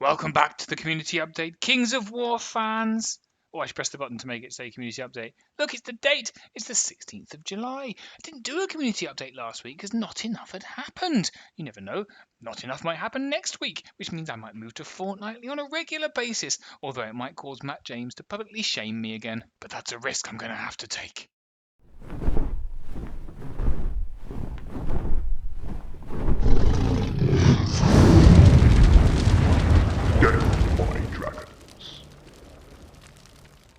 Welcome back to the community update, Kings of War fans. Oh, I should press the button to make it say community update. Look, it's the date. It's the 16th of July. I didn't do a community update last week because not enough had happened. You never know. Not enough might happen next week, which means I might move to fortnightly on a regular basis, although it might cause Matt James to publicly shame me again. But that's a risk I'm going to have to take.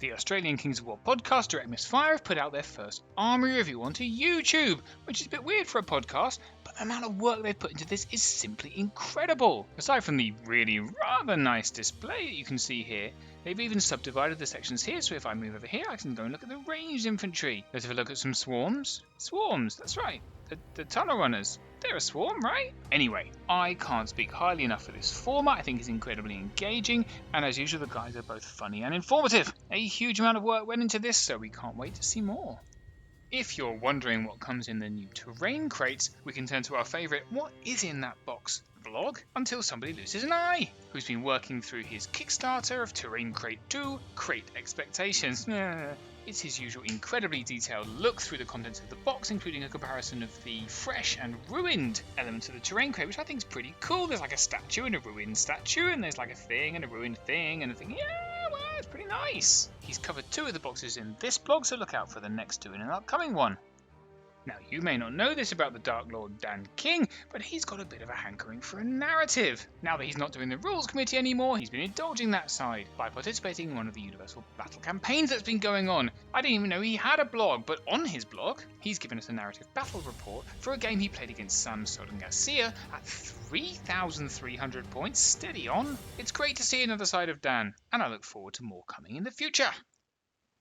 The Australian Kings of War podcast, Direct Misfire, have put out their first army review onto YouTube, which is a bit weird for a podcast, but the amount of work they've put into this is simply incredible. Aside from the really rather nice display that you can see here, they've even subdivided the sections here, so if I move over here, I can go and look at the ranged infantry. Let's have a look at some swarms. Swarms, that's right. The tunnel runners. They're a swarm, right? Anyway, I can't speak highly enough of this format. I think it's incredibly engaging, and as usual, the guys are both funny and informative. A huge amount of work went into this, so we can't wait to see more. If you're wondering what comes in the new terrain crates, we can turn to our favourite What Is In That Box vlog until somebody loses an eye, who's been working through his Kickstarter of Terrain Crate 2, Crate Expectations. It's his usual incredibly detailed look through the contents of the box, including a comparison of the fresh and ruined elements of the terrain crate, which I think is pretty cool. There's like a statue and a ruined statue, and there's like a thing and a ruined thing, and a thing. Yeah, well, it's pretty nice. He's covered 2 of the boxes in this blog, so look out for the next 2 in an upcoming one. Now, you may not know this about the Dark Lord Dan King, but he's got a bit of a hankering for a narrative. Now that he's not doing the Rules Committee anymore, he's been indulging that side by participating in one of the Universal Battle campaigns that's been going on. I didn't even know he had a blog, but on his blog, he's given us a narrative battle report for a game he played against Sam Soden Garcia at 3,300 points, steady on. It's great to see another side of Dan, and I look forward to more coming in the future.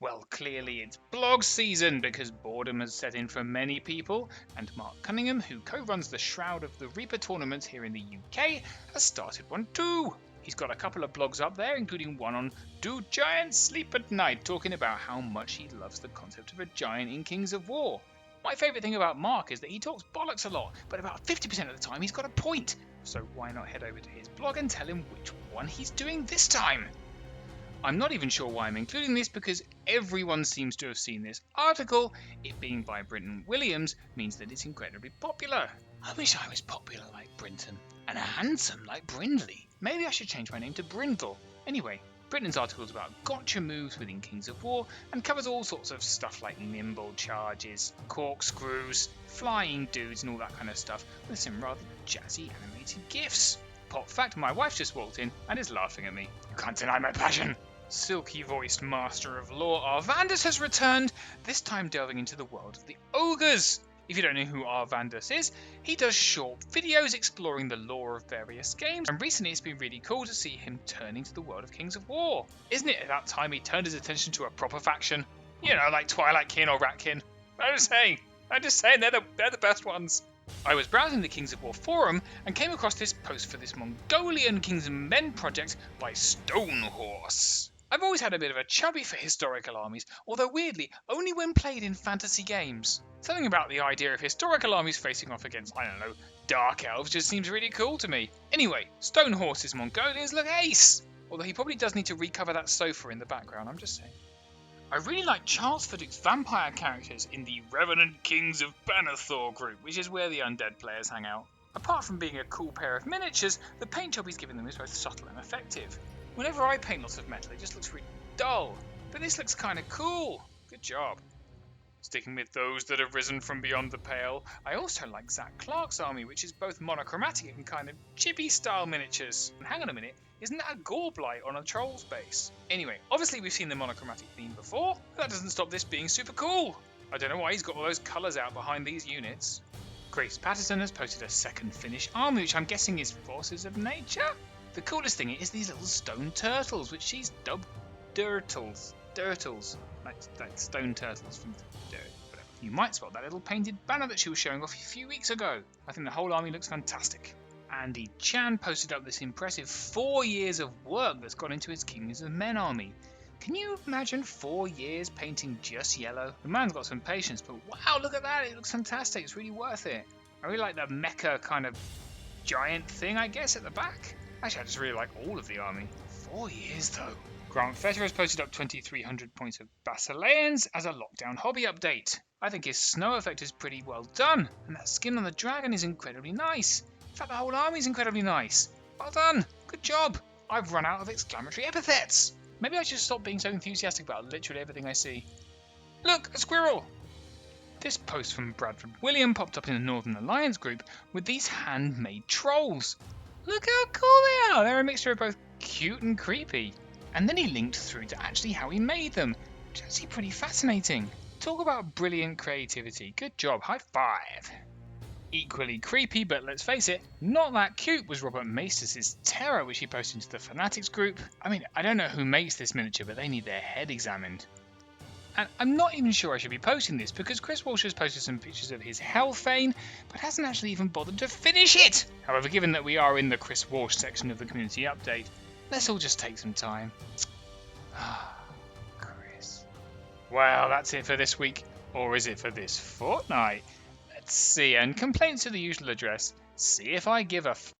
Well, clearly it's blog season because boredom has set in for many people, and Mark Cunningham, who co-runs the Shroud of the Reaper tournament here in the UK, has started one too. He's got a couple of blogs up there, including one on Do Giants Sleep at Night, talking about how much he loves the concept of a giant in Kings of War. My favourite thing about Mark is that he talks bollocks a lot, but about 50% of the time he's got a point. So why not head over to his blog and tell him which one he's doing this time? I'm not even sure why I'm including this because everyone seems to have seen this article. It being by Bradford William means that it's incredibly popular. I wish I was popular like Brinton and handsome like Brindley. Maybe I should change my name to Brindle. Anyway, Britton's article is about gotcha moves within Kings of War and covers all sorts of stuff like nimble charges, corkscrews, flying dudes and all that kind of stuff with some rather jazzy animated GIFs. Pop fact, my wife just walked in and is laughing at me. You can't deny my passion. Silky-voiced master of law Vanda has returned, this time delving into the world of the ogres. If you don't know who Vanda is, he does short videos exploring the lore of various games, and recently it's been really cool to see him turning to the world of Kings of War. Isn't it about time he turned his attention to a proper faction? You know, like Twilight Kin or Ratkin. I'm just saying, they're the best ones. I was browsing the Kings of War forum and came across this post for this Mongolian Kings Men project by Stonehorse. I've always had a bit of a chubby for historical armies, although weirdly, only when played in fantasy games. Something about the idea of historical armies facing off against, I don't know, dark elves just seems really cool to me. Anyway, Stonehorse's Mongolians look ace! Although he probably does need to recover that sofa in the background, I'm just saying. I really like Charles Fiddick's vampire characters in the Revenant Kings of Bannerthor group, which is where the undead players hang out. Apart from being a cool pair of miniatures, the paint job he's given them is both subtle and effective. Whenever I paint lots of metal, it just looks really dull, but this looks kind of cool. Good job. Sticking with those that have risen from beyond the pale, I also like Zack Clarke's army, which is both monochromatic and kind of chibi-style miniatures. And hang on a minute, isn't that a Gorblight on a troll's base? Anyway, obviously we've seen the monochromatic theme before, but that doesn't stop this being super cool. I don't know why he's got all those colours out behind these units. Grace Patterson has posted a second Finnish army, which I'm guessing is Forces of Nature? The coolest thing is these little stone turtles, which she's dubbed Dirtles. Like stone turtles from dirt. Whatever. You might spot that little painted banner that she was showing off a few weeks ago. I think the whole army looks fantastic. Andy Chan posted up this impressive 4 years of work that's gone into his Kings of Men army. Can you imagine 4 years painting just yellow? The man's got some patience, but wow, look at that, it looks fantastic, it's really worth it. I really like the mecha kind of giant thing, I guess, at the back. Actually, I just really like all of the army. 4 years, though. Grant Federer has posted up 2,300 points of Basileans as a lockdown hobby update. I think his snow effect is pretty well done, and that skin on the dragon is incredibly nice. In fact, the whole army is incredibly nice. Well done! Good job! I've run out of exclamatory epithets! Maybe I should stop being so enthusiastic about literally everything I see. Look, a squirrel! This post from Bradford William popped up in the Northern Alliance group with these handmade trolls. Look how cool they are! They're a mixture of both cute and creepy. And then he linked through to actually how he made them, which is actually pretty fascinating. Talk about brilliant creativity. Good job, high five. Equally creepy, but let's face it, not that cute was Robert Maestas' Terror, which he posted into the Fanatics group. I mean, I don't know who makes this miniature, but they need their head examined. And I'm not even sure I should be posting this because Chris Walsh has posted some pictures of his Hellfane, but hasn't actually even bothered to finish it! However, given that we are in the Chris Walsh section of the community update, let's all just take some time. Chris. Well, that's it for this week. Or is it for this fortnight? Let's see. And complaints to the usual address. See if I give a